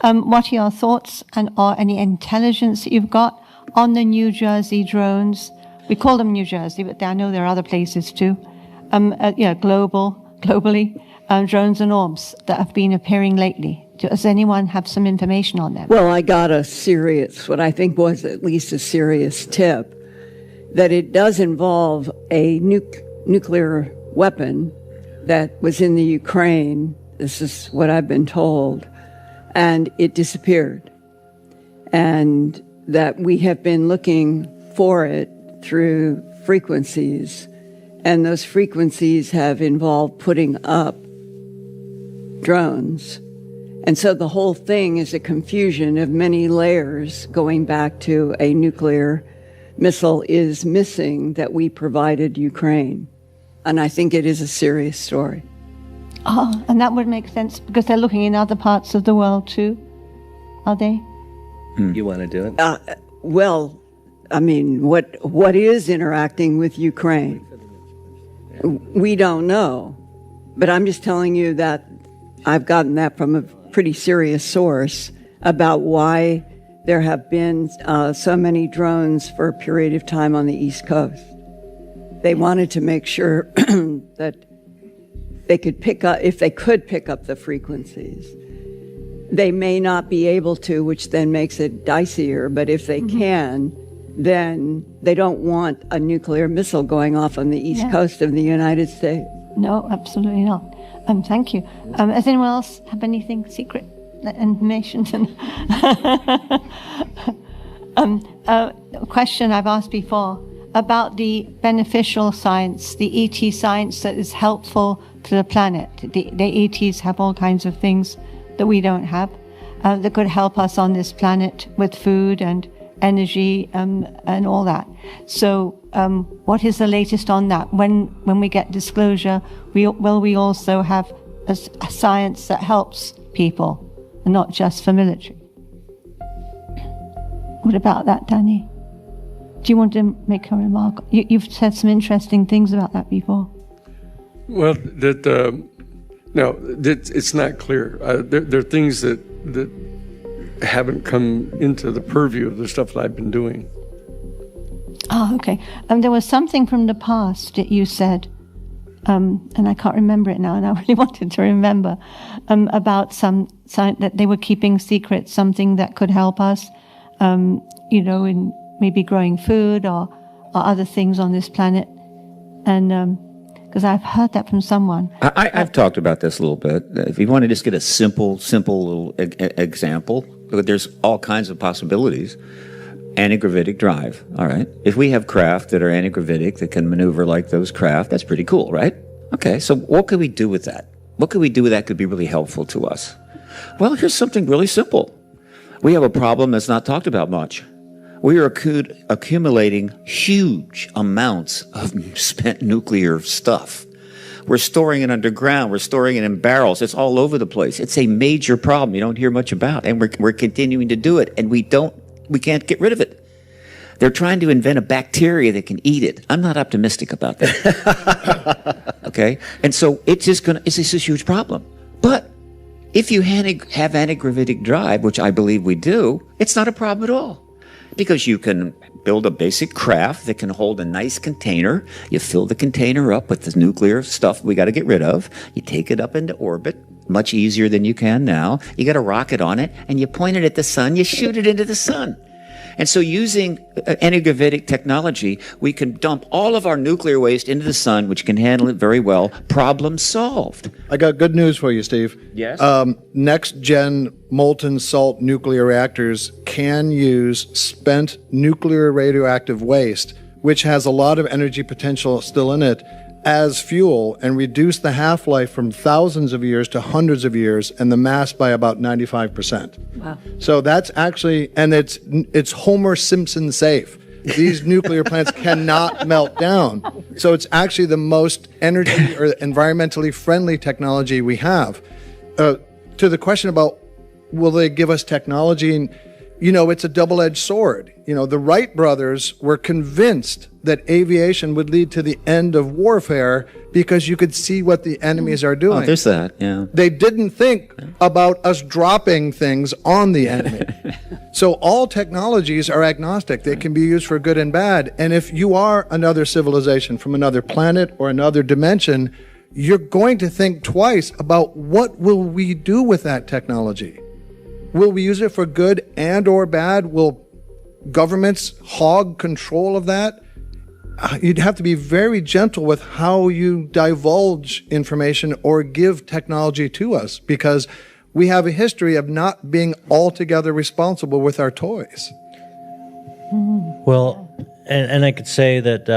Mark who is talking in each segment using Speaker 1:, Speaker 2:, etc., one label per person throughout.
Speaker 1: What are your thoughts or any intelligence that you've got on the New Jersey drones? We call them New Jersey, but I know there are other places too. Globally, drones and orbs that have been appearing lately. Does anyone have some information on them?
Speaker 2: Well, I got what I think was at least a serious tip, that it does involve a nuclear weapon that was in the Ukraine. This is what I've been told. And it disappeared. And that we have been looking for it through frequencies. And those frequencies have involved putting up drones. And so the whole thing is a confusion of many layers going back to a nuclear missile is missing that we provided Ukraine. And I think it is a serious story.
Speaker 1: Oh, and that would make sense because they're looking in other parts of the world too, are they?
Speaker 3: You want to do it?
Speaker 2: Well, I mean, what is interacting with Ukraine? We don't know. But I'm just telling you that I've gotten that from a pretty serious source about why there have been so many drones for a period of time on the East Coast. They wanted to make sure that they could pick up, if they could pick up the frequencies. They may not be able to, which then makes it dicier, but if they can, then they don't want a nuclear missile going off on the East Coast of the United States.
Speaker 1: No, absolutely not. Thank you. Does anyone else have anything secret information? A question I've asked before about the beneficial science, the ET science that is helpful to the planet. The ETs have all kinds of things that we don't have that could help us on this planet with food and energy and all that. So what is the latest on that? When we get disclosure, will we also have a science that helps people and not just for military? What about that, Danny? Do you want to make a remark? You've said some interesting things about that before.
Speaker 4: Well, it's not clear. There are things that haven't come into the purview of the stuff that I've been doing.
Speaker 1: Oh, okay. There was something from the past that you said, and I can't remember it now, and I really wanted to remember, about some that they were keeping secret, something that could help us, in maybe growing food or other things on this planet. And because I've heard that from someone.
Speaker 5: I've talked about this a little bit. If you want to just get a simple little example, there's all kinds of possibilities. Anti-gravitic drive, all right? If we have craft that are anti-gravitic that can maneuver like those craft, that's pretty cool, right? Okay, so what could we do with that? What could we do with that could be really helpful to us? Well, here's something really simple. We have a problem that's not talked about much. We are accumulating huge amounts of spent nuclear stuff. We're storing it underground. We're storing it in barrels. It's all over the place. It's a major problem you don't hear much about, and we're continuing to do it, and we can't get rid of it. They're trying to invent a bacteria that can eat it. I'm not optimistic about that. Okay? And so it's just a huge problem. But if you have anti-gravitic drive, which I believe we do, it's not a problem at all. Because you can build a basic craft that can hold a nice container. You fill the container up with the nuclear stuff we got to get rid of. You take it up into orbit, much easier than you can now. You got a rocket on it, and you point it at the sun. You shoot it into the sun. And so using anti-gravitic technology, we can dump all of our nuclear waste into the sun, which can handle it very well. Problem solved.
Speaker 6: I got good news for you, Steve.
Speaker 5: Yes?
Speaker 6: Next-gen molten salt nuclear reactors can use spent nuclear radioactive waste, which has a lot of energy potential still in it, as fuel, and reduce the half-life from thousands of years to hundreds of years and the mass by about 95%.
Speaker 1: Wow.
Speaker 6: So that's actually, and it's Homer Simpson safe. These nuclear plants cannot melt down. So it's actually the most energy or environmentally friendly technology we have. To the question about will they give us technology, and it's a double-edged sword. The Wright brothers were convinced that aviation would lead to the end of warfare because you could see what the enemies are doing.
Speaker 5: Oh, there's that, yeah.
Speaker 6: They didn't think about us dropping things on the enemy. So all technologies are agnostic. They can be used for good and bad. And if you are another civilization from another planet or another dimension, you're going to think twice about what will we do with that technology. Will we use it for good and or bad? Will governments hog control of that? You'd have to be very gentle with how you divulge information or give technology to us, because we have a history of not being altogether responsible with our toys.
Speaker 7: Well, and I could say that,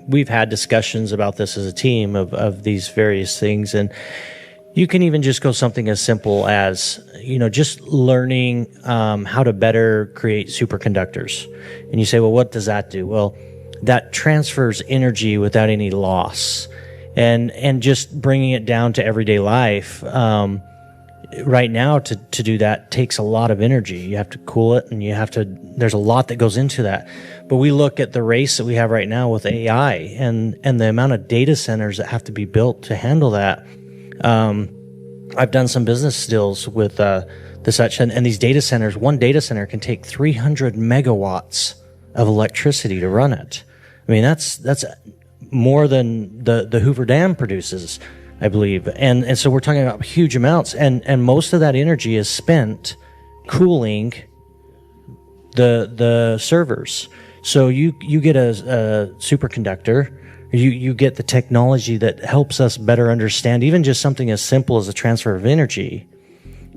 Speaker 7: we've had discussions about this as a team of these various things, and you can even just go something as simple as, just learning how to better create superconductors. And you say, well, what does that do? Well, that transfers energy without any loss. And just bringing it down to everyday life, right now to do that takes a lot of energy. You have to cool it, and there's a lot that goes into that. But we look at the race that we have right now with AI and the amount of data centers that have to be built to handle that. I've done some business deals with the such, and these data centers, one data center can take 300 megawatts of electricity to run it. I mean, that's more than the Hoover Dam produces, I believe. And so we're talking about huge amounts, and most of that energy is spent cooling the servers. So you get a superconductor, you get the technology that helps us better understand even just something as simple as a transfer of energy.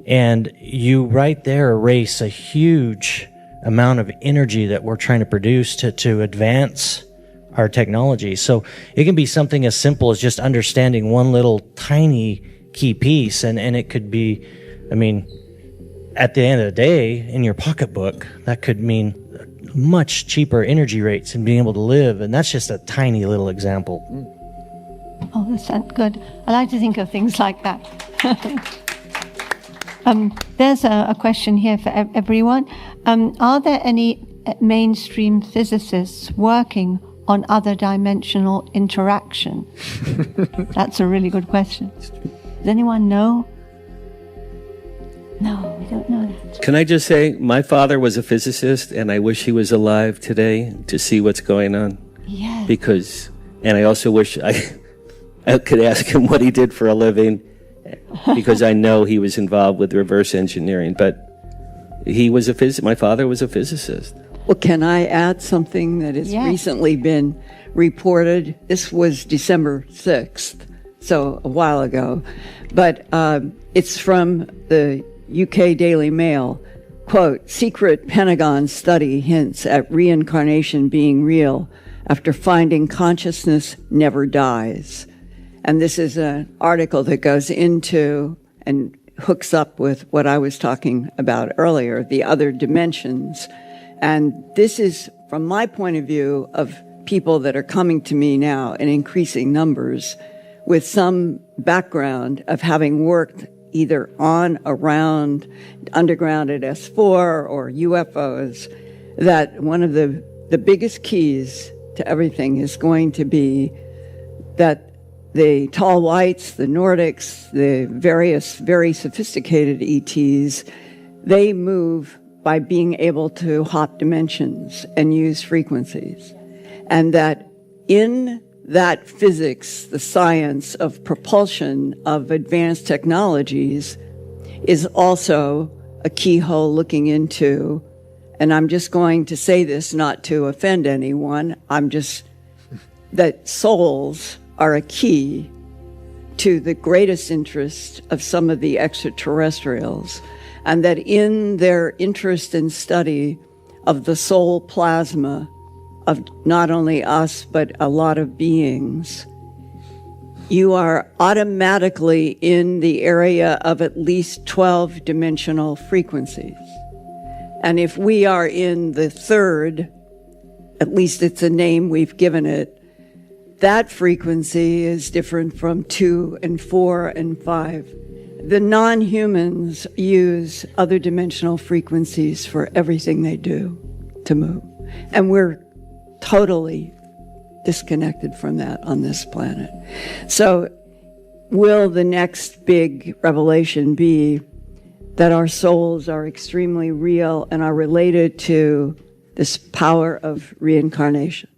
Speaker 7: And you right there erase a huge amount of energy that we're trying to produce to advance our technology. So it can be something as simple as just understanding one little tiny key piece, and it could be, at the end of the day, in your pocketbook, that could mean much cheaper energy rates and being able to live, and that's just a tiny little example.
Speaker 1: Oh, that's good. I like to think of things like that. There's a question here for everyone. Are there any mainstream physicists working on other dimensional interaction? That's a really good question. Does anyone know? No, we don't know that.
Speaker 3: Can I just say, my father was a physicist, and I wish he was alive today to see what's going on.
Speaker 1: Yes.
Speaker 3: And I also wish I could ask him what he did for a living, because I know he was involved with reverse engineering. But he was my father was a physicist.
Speaker 2: Well, can I add something that has recently been reported? This was December 6th, so a while ago. But it's from the UK Daily Mail. Quote, secret Pentagon study hints at reincarnation being real after finding consciousness never dies. And this is an article that goes into and hooks up with what I was talking about earlier, the other dimensions. And this is, from my point of view, of people that are coming to me now in increasing numbers with some background of having worked either on, around, underground at S4 or UFOs, that one of the biggest keys to everything is going to be that the tall whites, the Nordics, the various very sophisticated ETs, they move by being able to hop dimensions and use frequencies. And that in that physics, the science of propulsion of advanced technologies is also a keyhole looking into, and I'm just going to say this not to offend anyone, that souls are a key to the greatest interest of some of the extraterrestrials, and that in their interest and study of the soul plasma of not only us, but a lot of beings, you are automatically in the area of at least 12-dimensional frequencies. And if we are in the third, at least it's a name we've given it, that frequency is different from 2 and 4 and 5. the non-humans use other dimensional frequencies for everything they do to move. And we're totally disconnected from that on this planet. So will the next big revelation be that our souls are extremely real and are related to this power of reincarnation?